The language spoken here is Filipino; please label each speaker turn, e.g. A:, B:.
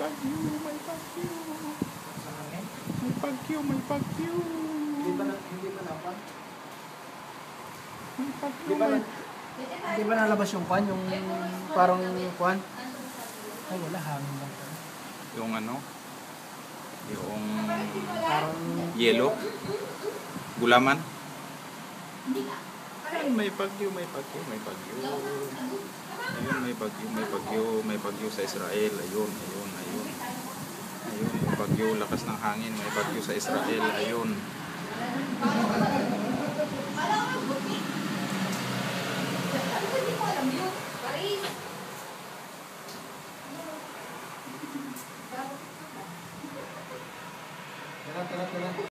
A: bagyo, may bagyo.
B: Sa hangin?
A: May bagyo, may bagyo.
B: Hindi ba napan?
A: May bagyo,
B: Di ba,
A: may...
B: di ba nalabas yung kwan? Yung parang kwan? Ay, wala. Hangin lang.
A: Yung ano? Yung...
B: Parang...
A: Yellow? Gulaman? Ayan, may bagyo, may bagyo, may bagyo. Ayun, may bagyo, may bagyo, may bagyo sa Israel. Ayun, ayun, ayun. Ayun, may bagyo, lakas ng hangin, may bagyo sa Israel. Ayun.
B: Tara, tara, tara.